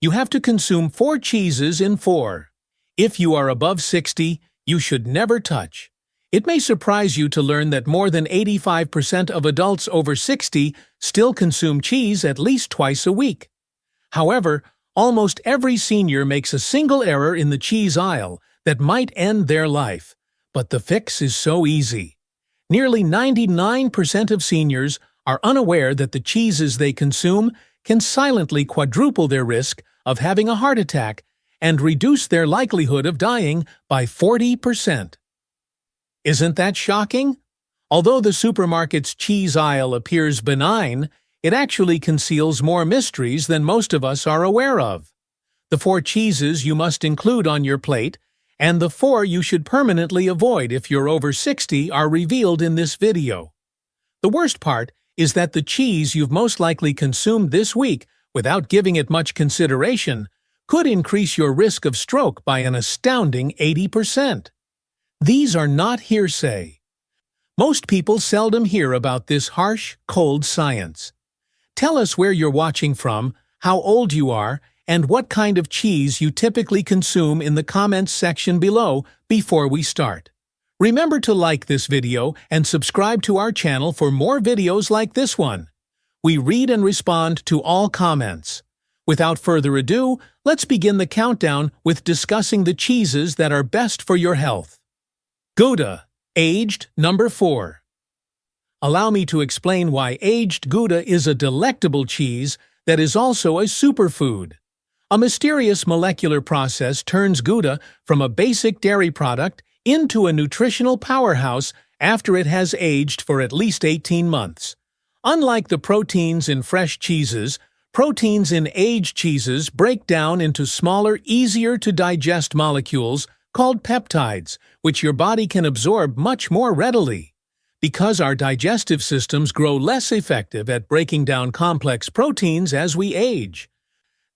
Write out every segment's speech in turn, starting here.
You have to consume 4 cheeses in 4. If you are above 60, you should never touch. It may surprise you to learn that more than 85% of adults over 60 still consume cheese at least twice a week. However, almost every senior makes a single error in the cheese aisle that might end their life. But the fix is so easy. Nearly 99% of seniors are unaware that the cheeses they consume can silently quadruple their risk of having a heart attack and reduce their likelihood of dying by 40%. Isn't that shocking? Although the supermarket's cheese aisle appears benign, it actually conceals more mysteries than most of us are aware of. The 4 cheeses you must include on your plate and the 4 you should permanently avoid if you're over 60 are revealed in this video. The worst part is that the cheese you've most likely consumed this week without giving it much consideration could increase your risk of stroke by an astounding 80%. These are not hearsay. Most people seldom hear about this harsh, cold science. Tell us where you're watching from, how old you are, and what kind of cheese you typically consume in the comments section below before we start. Remember to like this video and subscribe to our channel for more videos like this one. We read and respond to all comments. Without further ado, let's begin the countdown with discussing the cheeses that are best for your health. Gouda, aged, number 4. Allow me to explain why aged Gouda is a delectable cheese that is also a superfood. A mysterious molecular process turns Gouda from a basic dairy product into a nutritional powerhouse after it has aged for at least 18 months. Unlike the proteins in fresh cheeses, proteins in aged cheeses break down into smaller, easier-to-digest molecules called peptides, which your body can absorb much more readily. Because our digestive systems grow less effective at breaking down complex proteins as we age.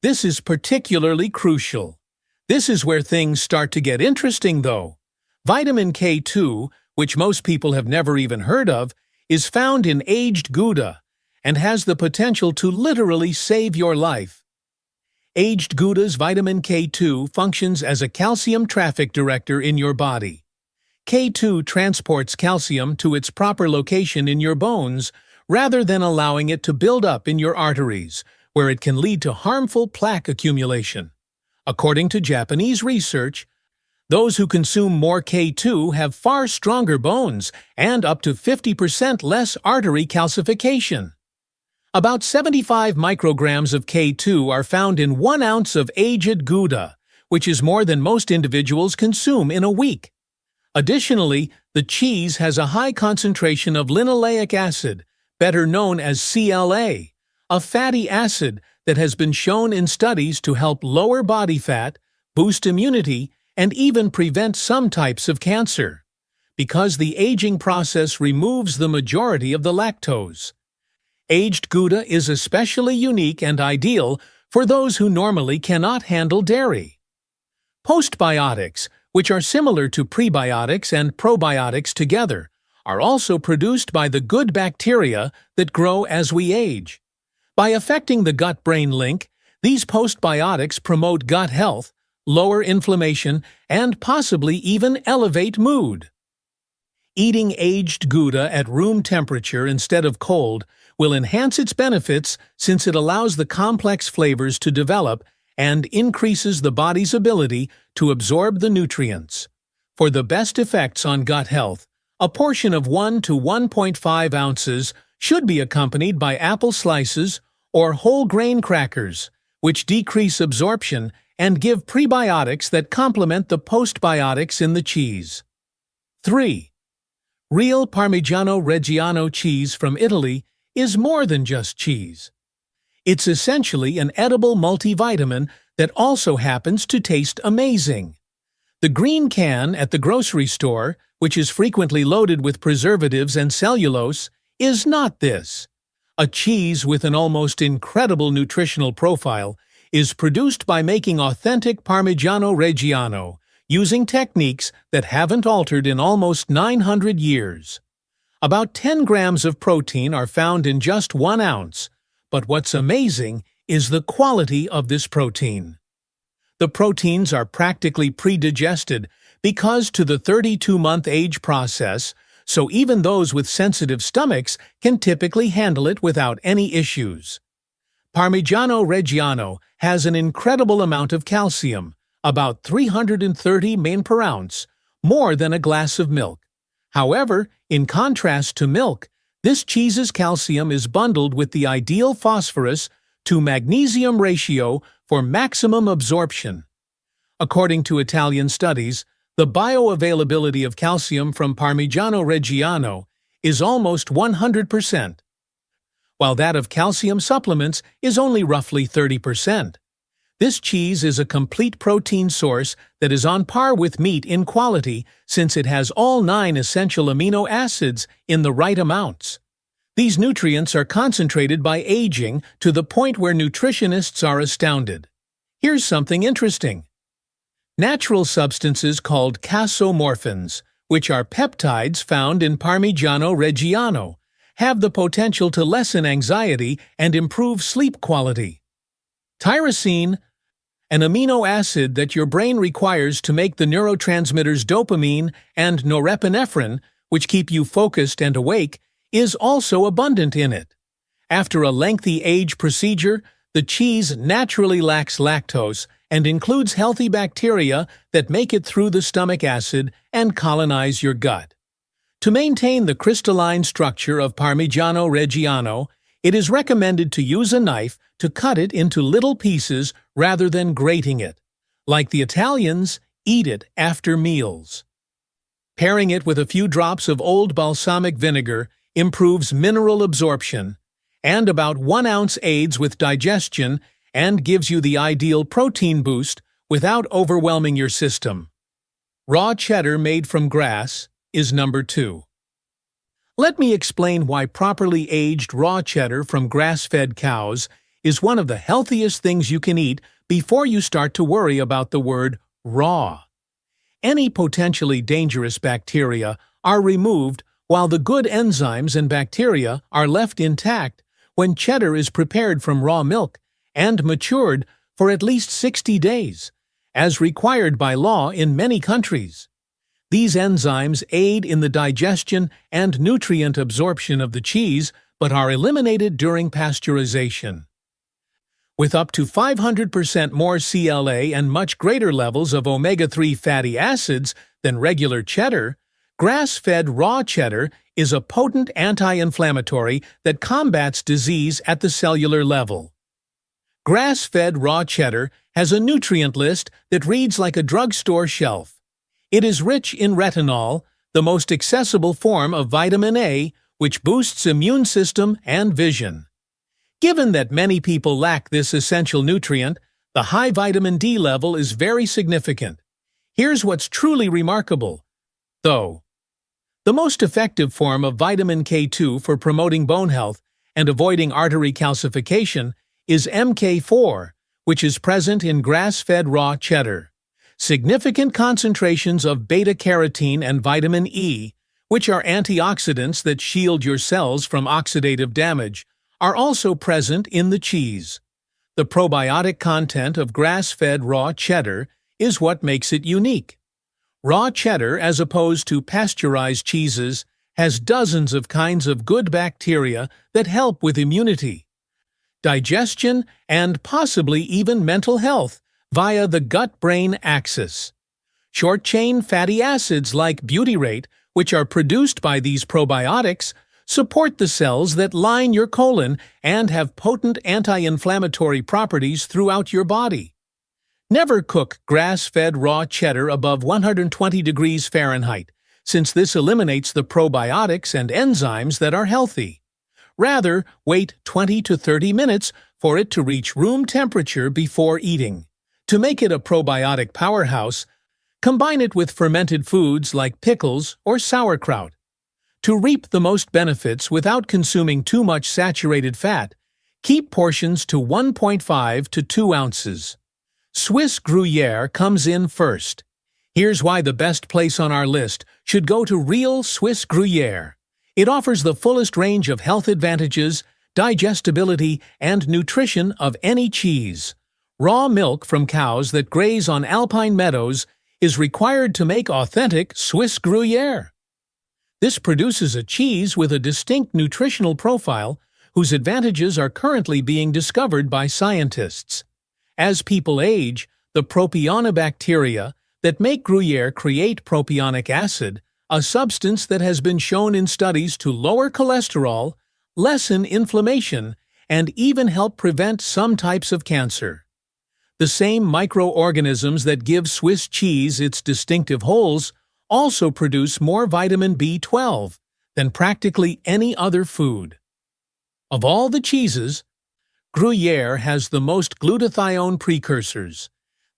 This is particularly crucial. This is where things start to get interesting, though. Vitamin K2, which most people have never even heard of, is found in aged Gouda and has the potential to literally save your life. Aged Gouda's vitamin K2 functions as a calcium traffic director in your body. K2 transports calcium to its proper location in your bones rather than allowing it to build up in your arteries, where it can lead to harmful plaque accumulation. According to Japanese research, those who consume more K2 have far stronger bones and up to 50% less artery calcification. About 75 micrograms of K2 are found in 1 ounce of aged Gouda, which is more than most individuals consume in a week. Additionally, the cheese has a high concentration of linoleic acid, better known as CLA, a fatty acid that has been shown in studies to help lower body fat, boost immunity, and even prevent some types of cancer. Because the aging process removes the majority of the lactose. Aged Gouda is especially unique and ideal for those who normally cannot handle dairy. Postbiotics, which are similar to prebiotics and probiotics together, are also produced by the good bacteria that grow as we age. By affecting the gut-brain link, these postbiotics promote gut health, lower inflammation, and possibly even elevate mood. Eating aged Gouda at room temperature instead of cold will enhance its benefits since it allows the complex flavors to develop and increases the body's ability to absorb the nutrients. For the best effects on gut health, a portion of 1 to 1.5 ounces should be accompanied by apple slices or whole grain crackers, which decrease absorption and give prebiotics that complement the postbiotics in the cheese. 3. Real Parmigiano-Reggiano cheese from Italy is more than just cheese. It's essentially an edible multivitamin that also happens to taste amazing. The green can at the grocery store, which is frequently loaded with preservatives and cellulose, is not this. A cheese with an almost incredible nutritional profile is produced by making authentic Parmigiano-Reggiano, using techniques that haven't altered in almost 900 years. About 10 grams of protein are found in just 1 ounce, but what's amazing is the quality of this protein. The proteins are practically pre-digested because to the 32-month age process, so even those with sensitive stomachs can typically handle it without any issues. Parmigiano-Reggiano has an incredible amount of calcium, about 330 mg per ounce, more than a glass of milk. However, in contrast to milk, this cheese's calcium is bundled with the ideal phosphorus to magnesium ratio for maximum absorption. According to Italian studies, the bioavailability of calcium from Parmigiano-Reggiano is almost 100%, while that of calcium supplements is only roughly 30%. This cheese is a complete protein source that is on par with meat in quality since it has all 9 essential amino acids in the right amounts. These nutrients are concentrated by aging to the point where nutritionists are astounded. Here's something interesting. Natural substances called casomorphins, which are peptides found in Parmigiano-Reggiano, have the potential to lessen anxiety and improve sleep quality. Tyrosine, an amino acid that your brain requires to make the neurotransmitters dopamine and norepinephrine, which keep you focused and awake, is also abundant in it. After a lengthy age procedure, the cheese naturally lacks lactose and includes healthy bacteria that make it through the stomach acid and colonize your gut. To maintain the crystalline structure of Parmigiano-Reggiano, it is recommended to use a knife to cut it into little pieces rather than grating it. Like the Italians, eat it after meals. Pairing it with a few drops of old balsamic vinegar improves mineral absorption, and about 1 ounce aids with digestion and gives you the ideal protein boost without overwhelming your system. Raw cheddar made from grass is number 2. Let me explain why properly aged raw cheddar from grass-fed cows is one of the healthiest things you can eat before you start to worry about the word raw. Any potentially dangerous bacteria are removed while the good enzymes and bacteria are left intact when cheddar is prepared from raw milk and matured for at least 60 days, as required by law in many countries. These enzymes aid in the digestion and nutrient absorption of the cheese but are eliminated during pasteurization. With up to 500% more CLA and much greater levels of omega-3 fatty acids than regular cheddar, grass-fed raw cheddar is a potent anti-inflammatory that combats disease at the cellular level. Grass-fed raw cheddar has a nutrient list that reads like a drugstore shelf. It is rich in retinol, the most accessible form of vitamin A, which boosts immune system and vision. Given that many people lack this essential nutrient, the high vitamin D level is very significant. Here's what's truly remarkable, though. The most effective form of vitamin K2 for promoting bone health and avoiding artery calcification is MK4, which is present in grass-fed raw cheddar. Significant concentrations of beta-carotene and vitamin E, which are antioxidants that shield your cells from oxidative damage, are also present in the cheese. The probiotic content of grass-fed raw cheddar is what makes it unique. Raw cheddar, as opposed to pasteurized cheeses, has dozens of kinds of good bacteria that help with immunity, digestion, and possibly even mental health via the gut-brain axis. Short-chain fatty acids like butyrate, which are produced by these probiotics, support the cells that line your colon and have potent anti-inflammatory properties throughout your body. Never cook grass-fed raw cheddar above 120 degrees Fahrenheit, since this eliminates the probiotics and enzymes that are healthy. Rather, wait 20 to 30 minutes for it to reach room temperature before eating. To make it a probiotic powerhouse, combine it with fermented foods like pickles or sauerkraut. To reap the most benefits without consuming too much saturated fat, keep portions to 1.5 to 2 ounces. Swiss Gruyere comes in first. Here's why the best place on our list should go to real Swiss Gruyere. It offers the fullest range of health advantages, digestibility, and nutrition of any cheese. Raw milk from cows that graze on alpine meadows is required to make authentic Swiss Gruyere. This produces a cheese with a distinct nutritional profile whose advantages are currently being discovered by scientists. As people age, the propionibacteria that make Gruyere create propionic acid, a substance that has been shown in studies to lower cholesterol, lessen inflammation, and even help prevent some types of cancer. The same microorganisms that give Swiss cheese its distinctive holes also produce more vitamin B12 than practically any other food. Of all the cheeses, Gruyere has the most glutathione precursors.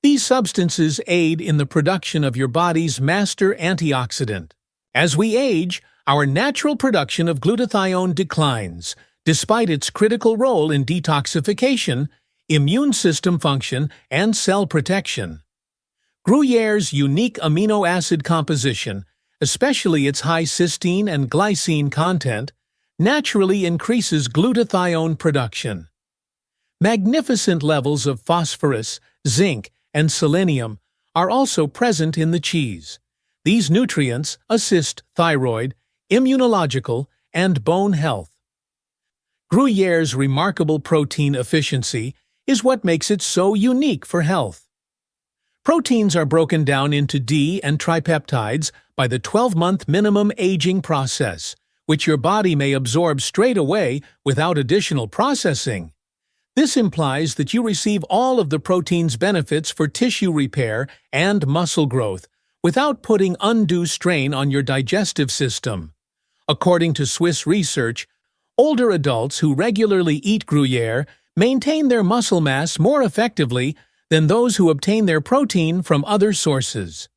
These substances aid in the production of your body's master antioxidant. As we age, our natural production of glutathione declines, despite its critical role in detoxification, immune system function, and cell protection. Gruyere's unique amino acid composition, especially its high cysteine and glycine content, naturally increases glutathione production. Magnificent levels of phosphorus, zinc, and selenium are also present in the cheese. These nutrients assist thyroid, immunological, and bone health. Gruyere's remarkable protein efficiency is what makes it so unique for health. Proteins are broken down into D and tripeptides by the 12-month minimum aging process, which your body may absorb straight away without additional processing. This implies that you receive all of the protein's benefits for tissue repair and muscle growth without putting undue strain on your digestive system. According to Swiss research, older adults who regularly eat Gruyere maintain their muscle mass more effectively than those who obtain their protein from other sources.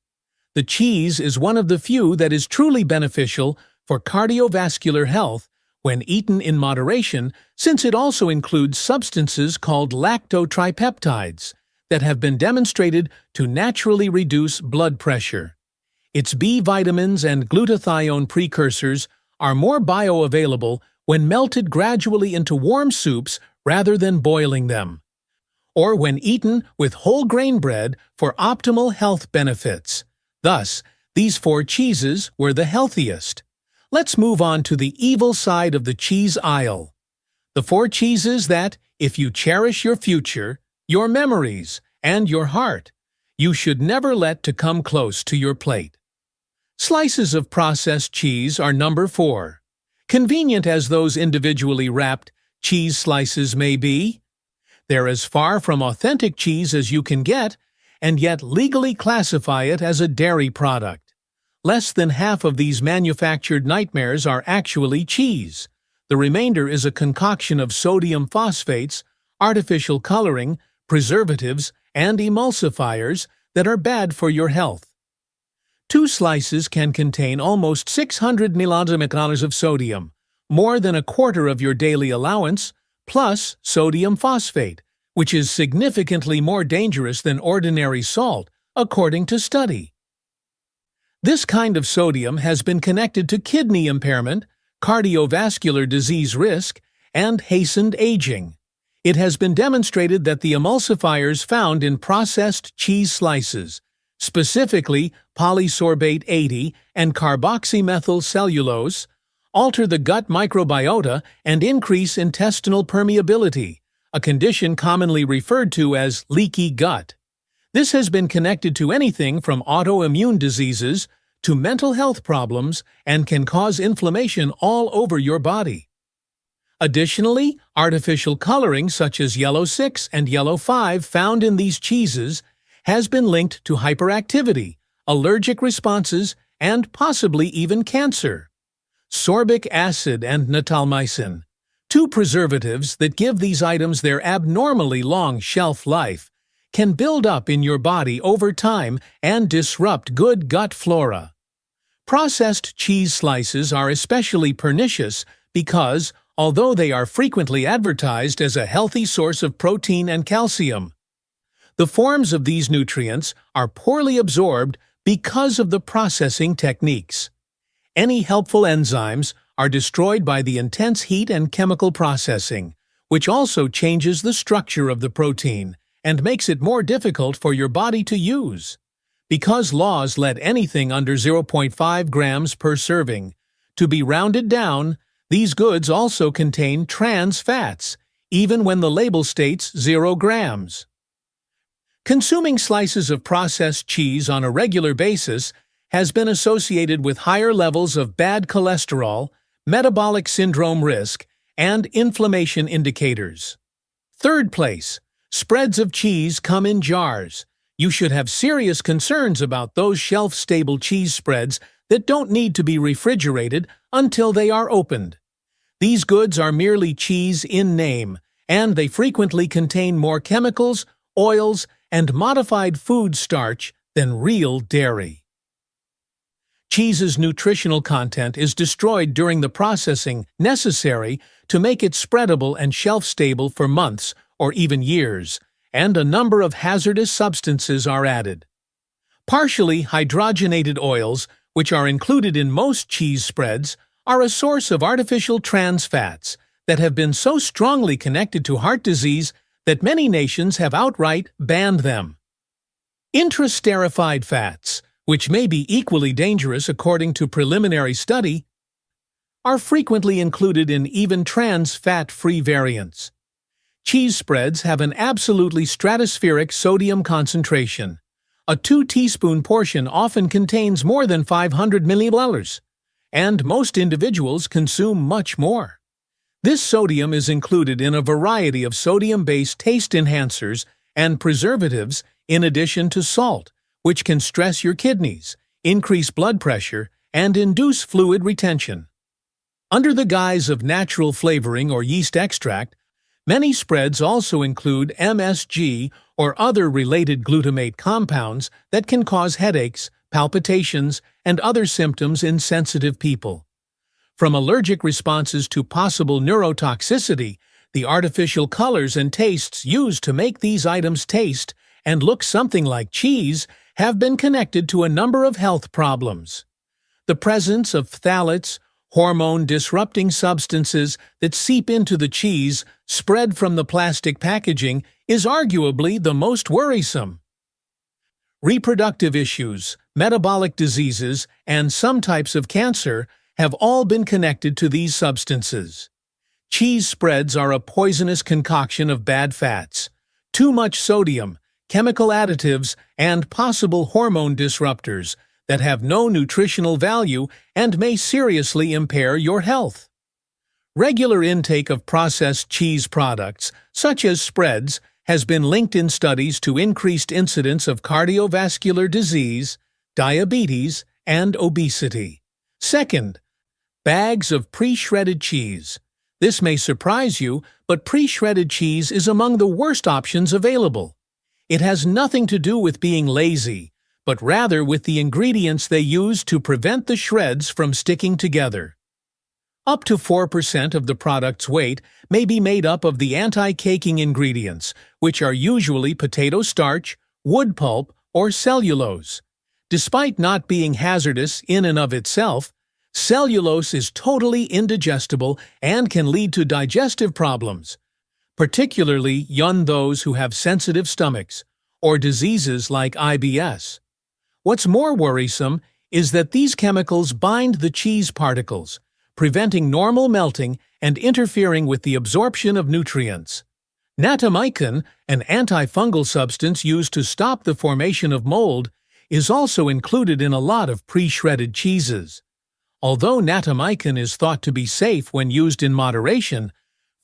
The cheese is one of the few that is truly beneficial for cardiovascular health when eaten in moderation, since it also includes substances called lactotripeptides that have been demonstrated to naturally reduce blood pressure. Its B vitamins and glutathione precursors are more bioavailable when melted gradually into warm soups rather than boiling them, or when eaten with whole grain bread for optimal health benefits. Thus, these 4 cheeses were the healthiest. Let's move on to the evil side of the cheese aisle. The 4 cheeses that, if you cherish your future, your memories, and your heart, you should never let to come close to your plate. Slices of processed cheese are number 4. Convenient as those individually wrapped cheese slices may be, they're as far from authentic cheese as you can get, and yet legally classify it as a dairy product. Less than half of these manufactured nightmares are actually cheese. The remainder is a concoction of sodium phosphates, artificial coloring, preservatives, and emulsifiers that are bad for your health. 2 slices can contain almost 600 milligrams of sodium, more than a quarter of your daily allowance, plus sodium phosphate, which is significantly more dangerous than ordinary salt, according to study. This kind of sodium has been connected to kidney impairment, cardiovascular disease risk, and hastened aging. It has been demonstrated that the emulsifiers found in processed cheese slices, specifically polysorbate 80 and carboxymethyl cellulose, alter the gut microbiota and increase intestinal permeability, a condition commonly referred to as leaky gut. This has been connected to anything from autoimmune diseases to mental health problems and can cause inflammation all over your body. Additionally, artificial coloring such as yellow 6 and yellow 5 found in these cheeses has been linked to hyperactivity, allergic responses, and possibly even cancer. Sorbic acid and natalmycin, 2 preservatives that give these items their abnormally long shelf life, can build up in your body over time and disrupt good gut flora. Processed cheese slices are especially pernicious because, although they are frequently advertised as a healthy source of protein and calcium, the forms of these nutrients are poorly absorbed because of the processing techniques. Any helpful enzymes are destroyed by the intense heat and chemical processing, which also changes the structure of the protein and makes it more difficult for your body to use. Because laws let anything under 0.5 grams per serving to be rounded down, these goods also contain trans fats, even when the label states 0 grams. Consuming slices of processed cheese on a regular basis has been associated with higher levels of bad cholesterol, metabolic syndrome risk, and inflammation indicators. Third place, spreads of cheese come in jars. You should have serious concerns about those shelf-stable cheese spreads that don't need to be refrigerated until they are opened. These goods are merely cheese in name, and they frequently contain more chemicals, oils, and modified food starch than real dairy. Cheese's nutritional content is destroyed during the processing necessary to make it spreadable and shelf-stable for months or even years, and a number of hazardous substances are added. Partially hydrogenated oils, which are included in most cheese spreads, are a source of artificial trans fats that have been so strongly connected to heart disease that many nations have outright banned them. Intrasterified fats, which may be equally dangerous according to preliminary study, are frequently included in even trans fat-free variants. Cheese spreads have an absolutely stratospheric sodium concentration. A 2-teaspoon portion often contains more than 500 milliliters, and most individuals consume much more. This sodium is included in a variety of sodium-based taste enhancers and preservatives in addition to salt, which can stress your kidneys, increase blood pressure, and induce fluid retention. Under the guise of natural flavoring or yeast extract, many spreads also include MSG or other related glutamate compounds that can cause headaches, palpitations, and other symptoms in sensitive people. From allergic responses to possible neurotoxicity, the artificial colors and tastes used to make these items taste and look something like cheese have been connected to a number of health problems. The presence of phthalates, hormone-disrupting substances that seep into the cheese spread from the plastic packaging, is arguably the most worrisome. Reproductive issues, metabolic diseases, and some types of cancer have all been connected to these substances. Cheese spreads are a poisonous concoction of bad fats, too much sodium, chemical additives, and possible hormone disruptors that have no nutritional value and may seriously impair your health. Regular intake of processed cheese products, such as spreads, has been linked in studies to increased incidence of cardiovascular disease, diabetes, and obesity. Second, bags of pre-shredded cheese. This may surprise you, but pre-shredded cheese is among the worst options available. It has nothing to do with being lazy, but rather with the ingredients they use to prevent the shreds from sticking together. Up to 4% of the product's weight may be made up of the anti-caking ingredients, which are usually potato starch, wood pulp, or cellulose. Despite not being hazardous in and of itself, cellulose is totally indigestible and can lead to digestive problems, particularly in those who have sensitive stomachs or diseases like IBS. What's more worrisome is that these chemicals bind the cheese particles, preventing normal melting and interfering with the absorption of nutrients. Natamycin, an antifungal substance used to stop the formation of mold, is also included in a lot of pre-shredded cheeses. Although natamycin is thought to be safe when used in moderation,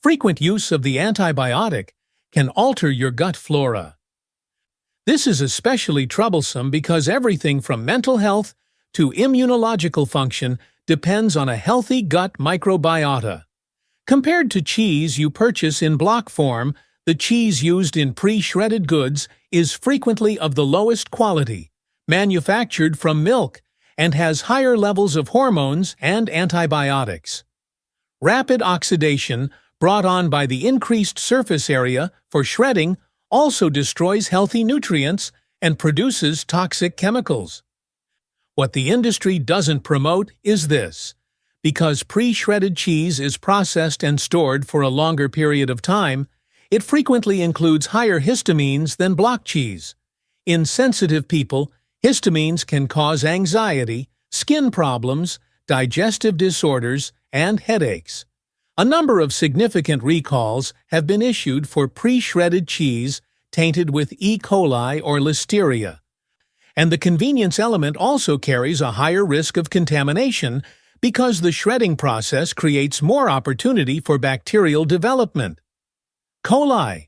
frequent use of the antibiotic can alter your gut flora. This is especially troublesome because everything from mental health to immunological function depends on a healthy gut microbiota. Compared to cheese you purchase in block form, the cheese used in pre-shredded goods is frequently of the lowest quality, manufactured from milk, and has higher levels of hormones and antibiotics. Rapid oxidation, brought on by the increased surface area for shredding, also destroys healthy nutrients and produces toxic chemicals. What the industry doesn't promote is this: Because pre-shredded cheese is processed and stored for a longer period of time, it frequently includes higher histamines than block cheese. In sensitive people, histamines can cause anxiety, skin problems, digestive disorders, and headaches. A number of significant recalls have been issued for pre-shredded cheese tainted with E. coli or listeria. And the convenience element also carries a higher risk of contamination because the shredding process creates more opportunity for bacterial development. Coli.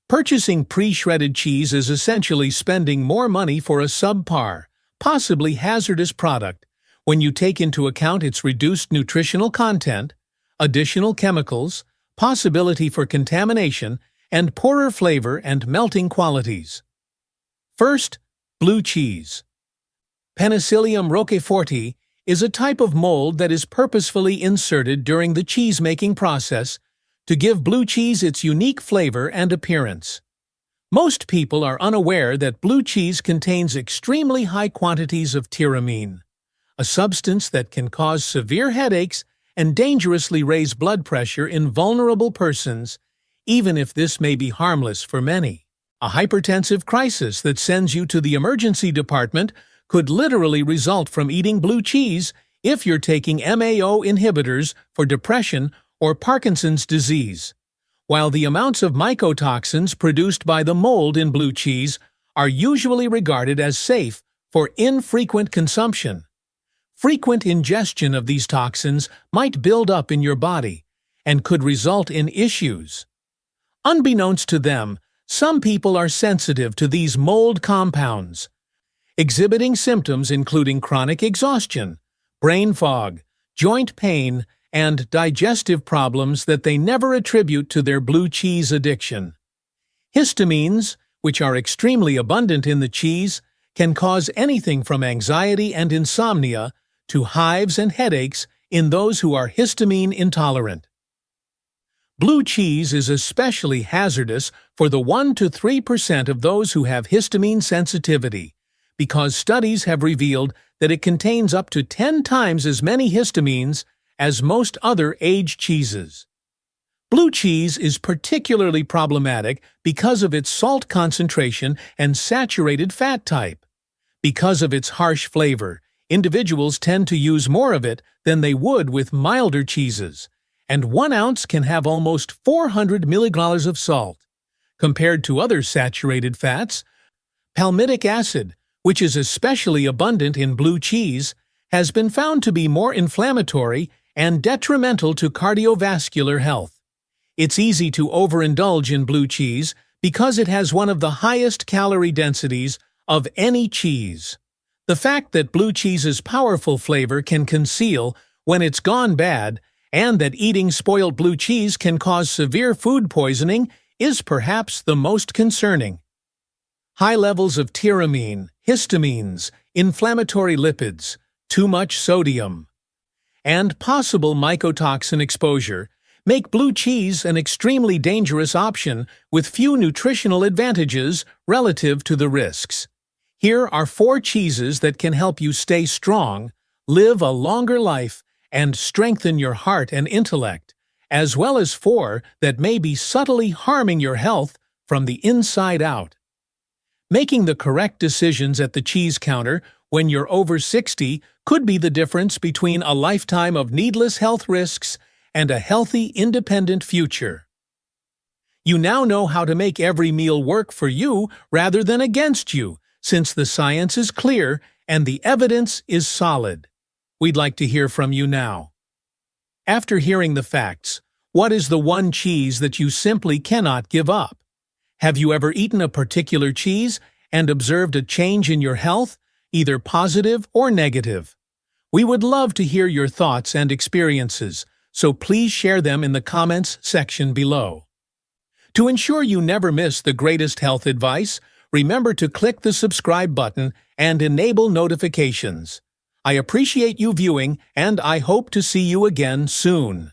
Purchasing pre-shredded cheese is essentially spending more money for a subpar, possibly hazardous product when you take into account its reduced nutritional content, additional chemicals, possibility for contamination, and poorer flavor and melting qualities. First, blue cheese. Penicillium roqueforti is a type of mold that is purposefully inserted during the cheese-making process to give blue cheese its unique flavor and appearance. Most people are unaware that blue cheese contains extremely high quantities of tyramine, a substance that can cause severe headaches and dangerously raise blood pressure in vulnerable persons, even if this may be harmless for many. A hypertensive crisis that sends you to the emergency department could literally result from eating blue cheese if you're taking MAO inhibitors for depression or Parkinson's disease. While the amounts of mycotoxins produced by the mold in blue cheese are usually regarded as safe for infrequent consumption, frequent ingestion of these toxins might build up in your body and could result in issues. Unbeknownst to them, some people are sensitive to these mold compounds, exhibiting symptoms including chronic exhaustion, brain fog, joint pain, and digestive problems that they never attribute to their blue cheese addiction. Histamines, which are extremely abundant in the cheese, can cause anything from anxiety and insomnia to hives and headaches in those who are histamine intolerant. Blue cheese is especially hazardous for the 1 to 3% of those who have histamine sensitivity, because studies have revealed that it contains up to 10 times as many histamines as most other aged cheeses. Blue cheese is particularly problematic because of its salt concentration and saturated fat type. Because of its harsh flavor, individuals tend to use more of it than they would with milder cheeses, and 1 ounce can have almost 400 milligrams of salt. Compared to other saturated fats, palmitic acid, which is especially abundant in blue cheese, has been found to be more inflammatory and detrimental to cardiovascular health. It's easy to overindulge in blue cheese because it has one of the highest calorie densities of any cheese. The fact that blue cheese's powerful flavor can conceal when it's gone bad, and that eating spoiled blue cheese can cause severe food poisoning, is perhaps the most concerning. High levels of tyramine, histamines, inflammatory lipids, too much sodium, and possible mycotoxin exposure make blue cheese an extremely dangerous option with few nutritional advantages relative to the risks. Here are 4 cheeses that can help you stay strong, live a longer life, and strengthen your heart and intellect, as well as 4 that may be subtly harming your health from the inside out. Making the correct decisions at the cheese counter when you're over 60 could be the difference between a lifetime of needless health risks and a healthy, independent future. You now know how to make every meal work for you rather than against you, since the science is clear and the evidence is solid. We'd like to hear from you now. After hearing the facts, what is the one cheese that you simply cannot give up? Have you ever eaten a particular cheese and observed a change in your health, either positive or negative? We would love to hear your thoughts and experiences, so please share them in the comments section below. To ensure you never miss the greatest health advice, remember to click the subscribe button and enable notifications. I appreciate you viewing, and I hope to see you again soon.